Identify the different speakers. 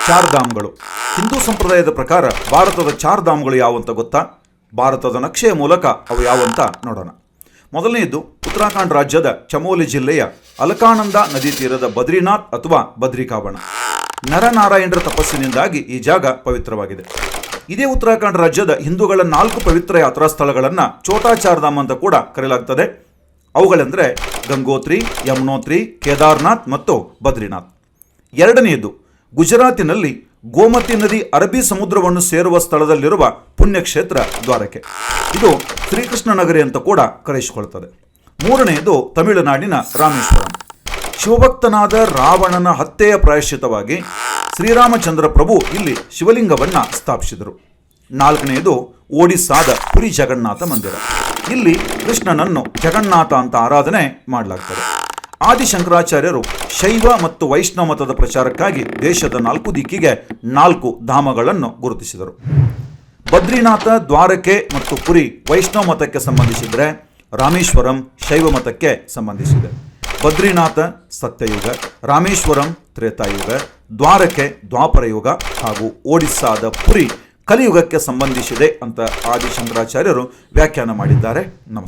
Speaker 1: ಚಾರ್ ಧಾಮ್ಗಳು. ಹಿಂದೂ ಸಂಪ್ರದಾಯದ ಪ್ರಕಾರ ಭಾರತದ ಚಾರ್ ಧಾಮ್ಗಳು ಯಾವಂತ ಗೊತ್ತಾ? ಭಾರತದ ನಕ್ಷೆಯ ಮೂಲಕ ಅವು ಯಾವಂತ ನೋಡೋಣ. ಮೊದಲನೆಯದು ಉತ್ತರಾಖಂಡ್ ರಾಜ್ಯದ ಚಮೋಲಿ ಜಿಲ್ಲೆಯ ಅಲಕಾನಂದ ನದಿ ತೀರದ ಬದ್ರಿನಾಥ್ ಅಥವಾ ಬದ್ರಿಕಾವನ. ನರನಾರಾಯಣರ ತಪಸ್ಸಿನಿಂದಾಗಿ ಈ ಜಾಗ ಪವಿತ್ರವಾಗಿದೆ. ಇದೇ ಉತ್ತರಾಖಂಡ್ ರಾಜ್ಯದ ಹಿಂದೂಗಳ 4 ಪವಿತ್ರ ಯಾತ್ರಾ ಸ್ಥಳಗಳನ್ನು ಛೋಟಾ ಚಾರ್ ಧಾಮ್ ಅಂತ ಕೂಡ ಕರೆಯಲಾಗ್ತದೆ. ಅವುಗಳೆಂದರೆ ಗಂಗೋತ್ರಿ, ಯಮುನೋತ್ರಿ, ಕೇದಾರ್ನಾಥ್ ಮತ್ತು ಬದ್ರಿನಾಥ್. ಎರಡನೆಯದು ಗುಜರಾತಿನಲ್ಲಿ ಗೋಮತಿ ನದಿ ಅರಬ್ಬಿ ಸಮುದ್ರವನ್ನು ಸೇರುವ ಸ್ಥಳದಲ್ಲಿರುವ ಪುಣ್ಯಕ್ಷೇತ್ರ ದ್ವಾರಕೆ. ಇದು ಶ್ರೀಕೃಷ್ಣ ನಗರಿ ಅಂತ ಕೂಡ ಕರೆಯಿಸಿಕೊಳ್ಳುತ್ತದೆ. ಮೂರನೆಯದು ತಮಿಳುನಾಡಿನ ರಾಮೇಶ್ವರಂ. ಶಿವಭಕ್ತನಾದ ರಾವಣನ ಹತ್ಯೆಯ ಪ್ರಾಯಶ್ಚಿತವಾಗಿ ಶ್ರೀರಾಮಚಂದ್ರ ಪ್ರಭು ಇಲ್ಲಿ ಶಿವಲಿಂಗವನ್ನು ಸ್ಥಾಪಿಸಿದರು. ನಾಲ್ಕನೆಯದು ಒಡಿಸ್ಸಾದ ಪುರಿ ಜಗನ್ನಾಥ ಮಂದಿರ. ಇಲ್ಲಿ ಕೃಷ್ಣನನ್ನು ಜಗನ್ನಾಥ ಅಂತ ಆರಾಧನೆ ಮಾಡಲಾಗ್ತದೆ. ಆದಿಶಂಕರಾಚಾರ್ಯರು ಶೈವ ಮತ್ತು ವೈಷ್ಣವ ಮತದ ಪ್ರಚಾರಕ್ಕಾಗಿ ದೇಶದ 4 ದಿಕ್ಕಿಗೆ 4 ಧಾಮಗಳನ್ನು ಗುರುತಿಸಿದರು. ಬದ್ರಿನಾಥ, ದ್ವಾರಕೆ ಮತ್ತು ಪುರಿ ವೈಷ್ಣವ ಮತಕ್ಕೆ ಸಂಬಂಧಿಸಿದರೆ, ರಾಮೇಶ್ವರಂ ಶೈವ ಮತಕ್ಕೆ ಸಂಬಂಧಿಸಿದೆ. ಬದ್ರಿನಾಥ ಸತ್ಯಯುಗ, ರಾಮೇಶ್ವರಂ ತ್ರೇತಾಯುಗ, ದ್ವಾರಕೆ ದ್ವಾಪರ ಯುಗ ಹಾಗೂ ಒಡಿಸ್ಸಾದ ಪುರಿ ಕಲಿಯುಗಕ್ಕೆ ಸಂಬಂಧಿಸಿದೆ ಅಂತ ಆದಿಶಂಕರಾಚಾರ್ಯರು ವ್ಯಾಖ್ಯಾನ ಮಾಡಿದ್ದಾರೆ. ನಮಸ್ಕಾರ.